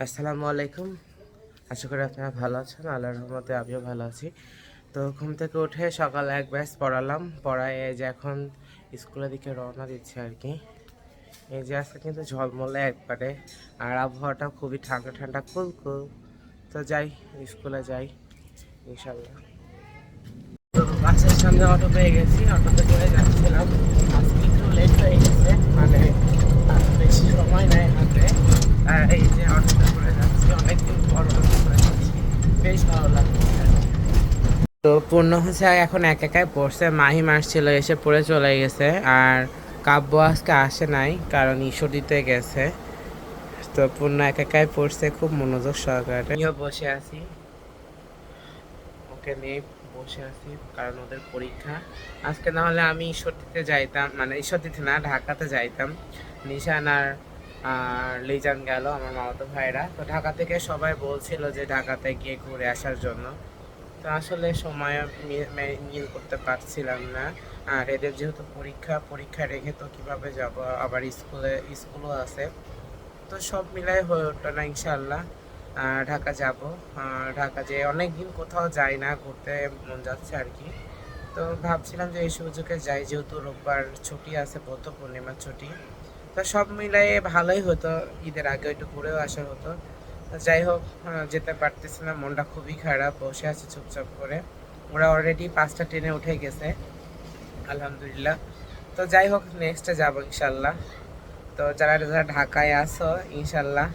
আসসালামু আলাইকুম। আশা করি আপনারা ভালো আছেন। আল্লাহর রহমতে আমিও ভালো আছি। তো ঘুম থেকে উঠে সকালে এক ব্যাচ পড়ালাম, পড়ায় এই যে এখন স্কুলের দিকে রওনা দিচ্ছে আর কি। এই যে আজকে কিন্তু ঝলমলে একবারে, আর আবহাওয়াটা খুবই ঠান্ডা ঠান্ডা কুল। তো যাই, স্কুলে যাই ইনশাল্লাহ। তো বাসের সামনে অটো পেয়ে গেছি, অটোতে করে যাচ্ছিলাম। আজকে একটু লেট হয়ে গেছে, মানে বেশি সময় নেয় হাতে। এই যে অটোতে করে যাচ্ছি, অনেকদিন পর অটো করে যাচ্ছি, বেশ ভালো লাগছে। তো পূর্ণ হচ্ছে এখন একাই পড়ছে, মাহিম আসছিল এসে পড়ে চলে গেছে। আর কাব্য আজকে আসে নাই, কারণ ঈশ্বর দিতে গেছে। তো পূর্ণ একাই পড়ছে খুব মনোযোগ সহকারে। আমিও বসে আছি, ওকে নিয়ে বসে আছি, কারণ ওদের পরীক্ষা আজকে। না হলে আমি ঈশ্বর দিতে যাইতাম, মানে ঈশ্বর দিতে না, ঢাকাতে যাইতাম। নিশান আর লিজান গেল, আমার মামাতো ভাইরা। তো ঢাকা থেকে সবাই বলছিল যে ঢাকাতে গিয়ে ঘুরে আসার জন্য। তো আসলে সময় মিল করতে পারছিলাম না। আর এদের যেহেতু পরীক্ষা রেখে তো কিভাবে যাব, আবার স্কুলও আছে। তো সব মিলাই হয়ে উঠলো না ইনশাল্লাহ। ঢাকা যাব, ঢাকা যেয়ে অনেকদিন কোথাও যাই না, ঘুরতে মন যাচ্ছে আর কি। তো ভাবছিলাম যে এই সুযোগে যাই, যেহেতু রোববার ছুটি আছে, বৌদ্ধ পূর্ণিমার ছুটি। তো সব মিলাই ভালোই হতো, ঈদের আগে একটু ঘুরেও আসা হতো। যাই হোক, যেতে পারতেছি না, মনটা খুবই খারাপ, বসে আছে চুপচাপ করে। ওরা অলরেডি 5টা ট্রেনে উঠে গেছে আলহামদুলিল্লাহ। তো যাই হোক, নেক্সটে যাবো ইনশাল্লাহ। তো যারা যারা ঢাকায় আসো ইনশাল্লাহ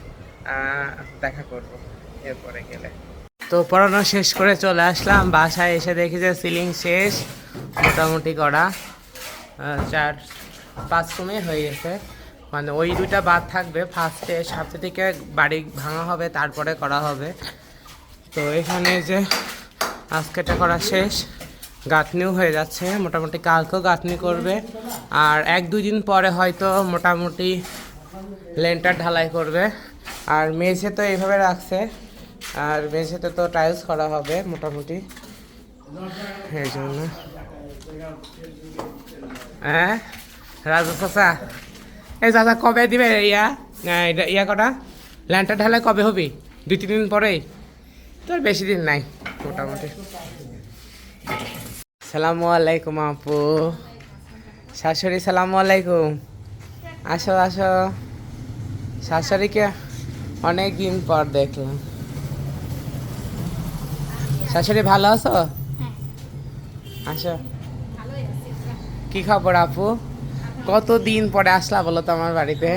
দেখা করব এরপরে গেলে। তো পড়ানো শেষ করে চলে আসলাম বাসায়, এসে দেখি যে সিলিং শেষ মোটামুটি করা, 4-5 রুমে হয়ে গেছে। মানে ওই দুইটা বাদ থাকবে, ফার্স্টে সাথে থেকে বাড়ি ভাঙা হবে, তারপরে করা হবে। তো এখানে যে আজকেটা করা শেষ, গাঁথনিও হয়ে যাচ্ছে, মোটামুটি কালকেও গাঁথনি করবে। আর 1-2 দিন পরে হয়তো মোটামুটি লেন্টার ঢালাই করবে। আর মেঝে তো এইভাবে রাখছে, আর মেঝেতে তো টাইলস করা হবে মোটামুটি, এই জন্য। হ্যাঁ রাজু চাচা, এই চাচা কবে দিবে ইয়া করা ল্যান্টার ঢালাই কবে হবি? 2-3 দিন পরেই, তোর বেশি দিন নাই মোটামুটি। সালামু আলাইকুম আপু। শাশুড়ি সালামু আলাইকুম। আসো আসো, শাশুড়িকে অনেক দিন পর দেখলাম। শাশুড়ি ভালো আছো? আসো। কি খবর আপু? কতদিন পরে আসলা বলো তো আমার বাড়িতে?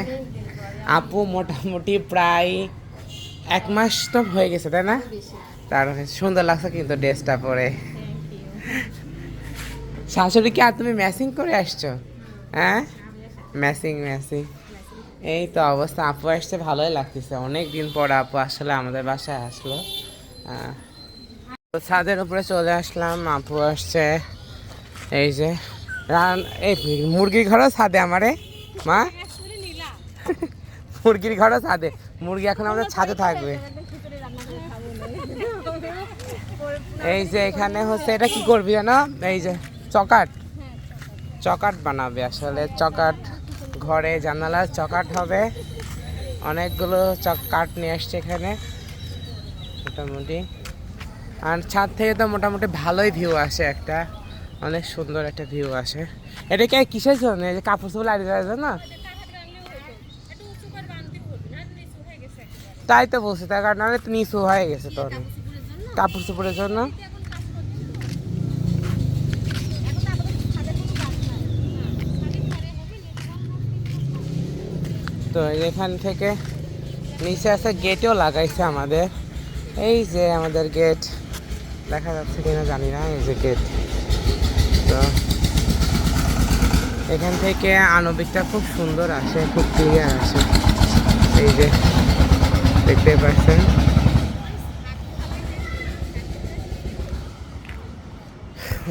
আপু মোটামুটি প্রায় 1 মাস তো হয়ে গেছে, তাই না? তার সুন্দর লাগছে কিন্তু ড্রেসটা পরে। শাশুড়ি কি আর তুমি ম্যাচিং করে আসছো? হ্যাঁ, ম্যাচিং। এই তো অবস্থা, আপু আসছে ভালোই লাগতেছে, অনেক দিন পর আপু আসলে আমাদের বাসায় আসলো। তো ছাদের উপরে চলে আসলাম, আপু আসছে। এই যে এই মুরগির ঘরও ছাদে আমারে মা, মুরগির ঘরও ছাদে, মুরগি এখন আমাদের ছাদে থাকবে। এই যে এখানে হচ্ছে, এটা কি করবি জানো? এই যে চকাট বানাবে, আসলে চকাট, ঘরে জানালার চকাট হবে। অনেকগুলো কাঠ নিয়ে আসছে এখানে মোটামুটি। আর ছাদ থেকে তো মোটামুটি ভালোই ভিউ আসে, একটা অনেক সুন্দর একটা ভিউ আসে। এটা কি কিসের জন্য? এই যে কাপড় চোপড় লাগিয়ে দেওয়ার জন্য? তাই তো বলছি, তার কারণ অনেক নিচু হয়ে গেছে তো, কাপড় চোপড়ের জন্য। তো এখান থেকে নিচে আছে, গেটও লাগাইছে আমাদের। এই যে আমাদের গেট, দেখা যাচ্ছে কিনা জানি না, এই যে গেট। তো এখান থেকে আণবিকটা খুব সুন্দর আসে, খুব ক্লিয়ার আসে। এই যে দেখতে পাচ্ছেন,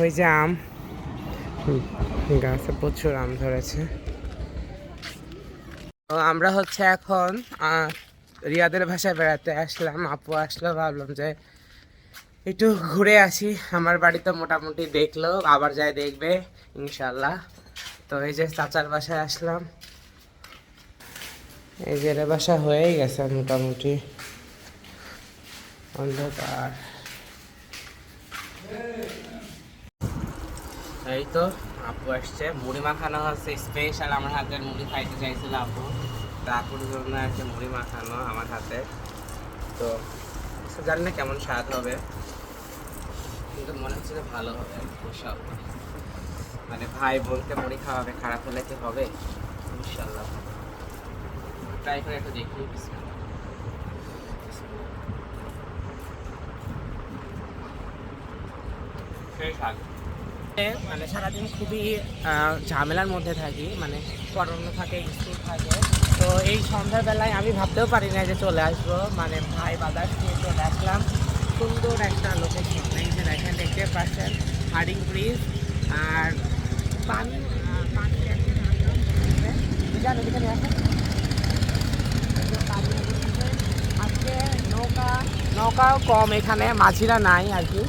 ওই যে আম গাছে প্রচুর আম ধরেছে। তো আমরা হচ্ছে এখন রিয়াদের ভাষায় বেড়াতে আসলাম, আপু আসলো, ভাবলাম যে একটু ঘুরে আসি। আমার বাড়িতে মোটামুটি দেখলো, আবার যাই দেখবে ইনশাল্লাহ। তো এই যে চাচার বাসায় আসলাম, এই যে বাসা হয়েই গেছে মোটামুটি। অন্ধকার। এই তো আপু আসছে, মুড়ি মাখানো হচ্ছে স্পেশাল। আমার হাতের মুড়ি খাইতে চাইছিল আপু, তো আপুর জন্য একটা মুড়ি মাখানো আমার হাতে। তো জানি না কেমন স্বাদ হবে, কিন্তু মনে হচ্ছে যে ভালো হবে ইনশাআল্লাহ। মানে ভাই বোনকে মুড়ি খাওয়াবে, খারাপ হলে কি হবে? ইনশাআল্লাহ ট্রাই করে একটু দেখি। মানে সারাদিন খুবই ঝামেলার মধ্যে থাকি, মানে পড়ানো থাকে, স্কুল থাকে। তো এই সন্ধ্যাবেলায় আমি ভাবতেও পারি না যে চলে আসবো, মানে ভাই বাদার্স নিয়ে চলে আসলাম। সুন্দর একটা লোকেশন, এই যে দেখেন, দেখতে পাচ্ছেন হার্ডিং ব্রিজ। আর পানি আজকে নৌকাও কম, এখানে মাঝিরা নাই আর কি।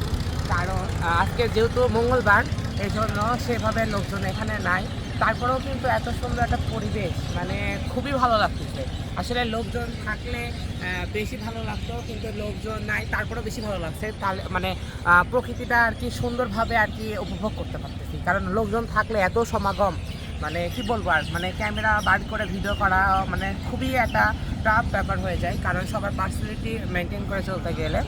কারণ আজকে যেহেতু মঙ্গলবার, এই জন্য সেভাবে লোকজন এখানে নাই। তারপরেও কিন্তু এত সুন্দর একটা পরিবেশ, মানে খুবই ভালো লাগতেছে। আসলে লোকজন থাকলে বেশি ভালো লাগতো, কিন্তু লোকজন নাই, তারপরেও বেশি ভালো লাগছে। তাহলে মানে প্রকৃতিটা আর কি সুন্দরভাবে আর কি উপভোগ করতে পারতেছি। কারণ লোকজন থাকলে এত সমাগম, মানে কি বলবো আর, মানে ক্যামেরা বার করে ভিডিও করা মানে খুবই একটা টাফ ব্যাপার হয়ে যায়, কারণ সবার পার্সোনালিটি মেনটেন করে চলতে গেলে।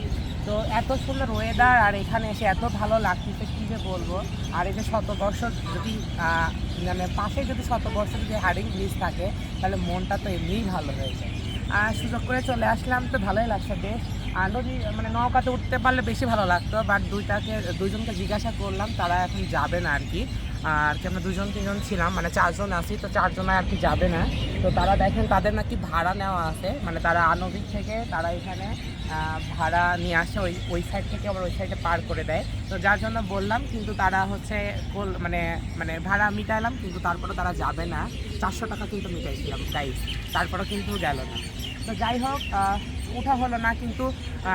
তো এত সুন্দর ওয়েদার, আর এখানে এসে এত ভালো লাগতেছে কী যে বলবো। আর এই যে শতবর্ষ যদি মানে পাশে যদি শতবর্ষ যদি হার্ডিং ব্রিজ থাকে, তাহলে মনটা তো এমনিই ভালো হয়ে যায়। আর সুযোগ করে চলে আসলাম, তো ভালোই লাগছে বেশ। আর নদী মানে নৌকাতে উঠতে পারলে বেশি ভালো লাগতো, বাট দুইজনকে জিজ্ঞাসা করলাম, তারা এখন যাবে না আর কি। আর কি আমরা 2-3জন ছিলাম, মানে 4জন আছি, তো 4জন আর কি যাবে না। তো তারা দেখেন তাদের নাকি ভাড়া নেওয়া আছে, মানে তারা আনবিক থেকে তারা এখানে ভাড়া নিয়ে আসে, ওই সাইড থেকে আবার ওই সাইডে পার করে দেয়। তো যার জন্য বললাম, কিন্তু তারা হচ্ছে মানে মানে ভাড়া মিটাইলাম, কিন্তু তারপরে তারা যাবে না। 400 টাকা কিন্তু মিটাইছিলাম প্রাইস, তারপরেও কিন্তু গেল না। তো যাই হোক, ওঠা হলো না, কিন্তু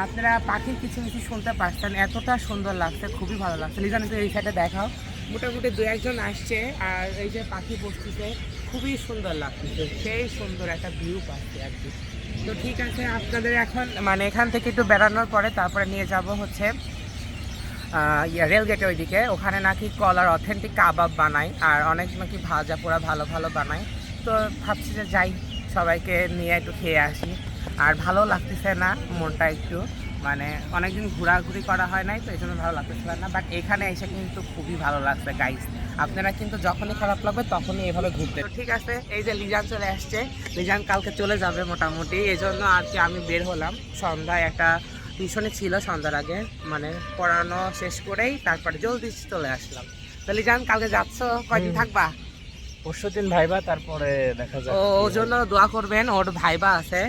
আপনারা পাখির কিছু কিছু শুনতে পাচ্ছেন, এতটা সুন্দর লাগছে, খুবই ভালো লাগছে। লিজান তো এই সাইডে দেখাও, মোটামুটি 2-1জন আসছে, আর এই যে পাখি বসতেছে, খুবই সুন্দর লাগতেছে, সেই সুন্দর একটা ভিউ পাচ্ছে আর কি। তো ঠিক আছে, আপনাদের এখন মানে এখান থেকে একটু বেড়ানোর পরে তারপরে নিয়ে যাব হচ্ছে রেলগেটে ওইদিকে। ওখানে নাকি কলার অথেন্টিক কাবাব বানায়, আর অনেক নাকি ভাজা পোড়া ভালো ভালো বানায়। তো ভাবছি যে যাই, সবাইকে নিয়ে একটু খেয়ে আসি। আর ভালো লাগতেছে না, মনটা একটু মানে অনেকদিন ঘোরাঘুরি করা হয় নাই, তো এই জন্য ভালো লাগতেছিল না। বাট এখানে এসে কিন্তু খুবই ভালো লাগছে গাইস। আপনারা কিন্তু যখনই খারাপ লাগবে তখনই এভাবে ঘুরতে। ঠিক আছে, এই যে লিজান চলে আসছে, লিজান কালকে চলে যাবে মোটামুটি, এই জন্য আর কি আমি বের হলাম। সন্ধ্যায় একটা টিউশনে ছিল, সন্ধ্যার আগে মানে পড়ানো শেষ করেই তারপরে জলদি চলে আসলাম। তো লিজান কালকে যাচ্ছ, কয়দিন থাকবা? পরশুদিন ভাইবা, তারপরে দেখা যাবে। ওর জন্য দোয়া করবেন, ওর ভাইবা আছে,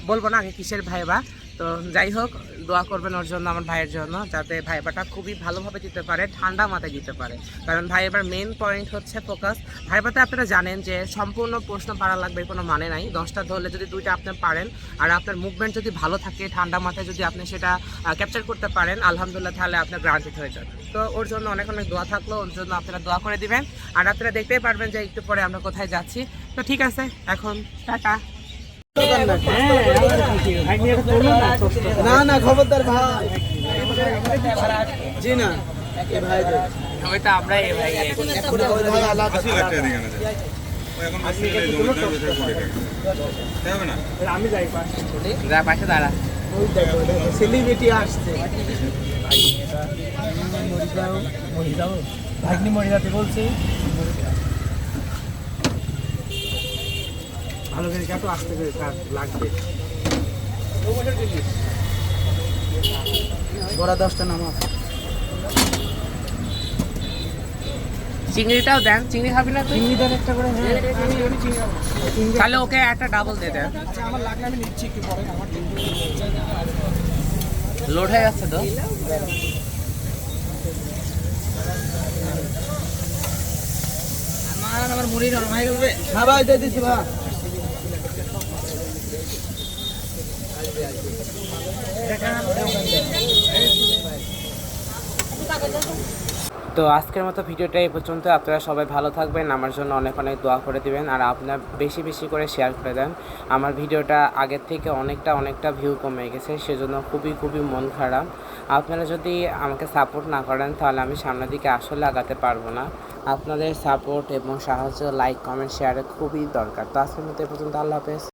বলবো না আগে কিসের ভাইবা। তো যাই হোক, দোয়া করবেন ওর জন্য, আমার ভাইয়ের জন্য, যাতে ভাইবাটা খুবই ভালোভাবে দিতে পারে, ঠান্ডা মাথায় দিতে পারে। কারণ ভাইবার মেন পয়েন্ট হচ্ছে ফোকাস। ভাইবাতে আপনারা জানেন যে সম্পূর্ণ প্রশ্ন পারা লাগবে কোনো মানে নাই। 10টা ধরলে যদি 2টা আপনি পারেন, আর আপনার মুভমেন্ট যদি ভালো থাকে, ঠান্ডা মাথায় যদি আপনি সেটা ক্যাপচার করতে পারেন, আলহামদুলিল্লাহ, তাহলে আপনার গ্রান্টেড হয়ে যাবে। তো ওর জন্য অনেক অনেক দোয়া থাকলো, ওর জন্য আপনারা দোয়া করে দিবেন। আর আপনারা দেখতেই পারবেন যে একটু পরে আমরা কোথায় যাচ্ছি। তো ঠিক আছে, এখন টাটা। না না, খবরদার ভাই, জি না, ভাই আমরা এই ভাই আমি যাই পাশে দাঁড়া, সেলিব্রিটি আসছে। ভাগ্নি মরিদাতে বলছি, ভালো করে কত আসতে করে লাগবে। বড়া 10টা নামা, চিংড়িটাও দেন। চিংড়ি খাবি না তুই? চিংড়ি দেন একটা করে। তাহলে ওকে একটা ডাবল দিয়ে দেন। আমার লাগলে আমি নিচ্ছি, একটু পরে আমার লোড হয়ে যাচ্ছে তো। আমার মুড়ি নরম হয়ে গেছে। হ্যাঁ ভাই, দিয়ে দিচ্ছি ভাই। তো আজকের মতো ভিডিওটা এই পর্যন্ত। আপনারা সবাই ভালো থাকবেন, আমার জন্য অনেক অনেক দোয়া করে দিবেন, আর আপনারা বেশি বেশি করে শেয়ার করে দেন। আমার ভিডিওটা আগের থেকে অনেকটা ভিউ কমে গেছে, সেজন্য খুবই মন খারাপ। আপনারা যদি আমাকে সাপোর্ট না করেন তাহলে আমি সামনের দিকে আসলে আগাতে পারবো না। আপনাদের সাপোর্ট এবং সাহায্য, লাইক, কমেন্ট, শেয়ারে খুবই দরকার। তো আজকের মতো এই পর্যন্ত। আল্লাহ হাফেজ।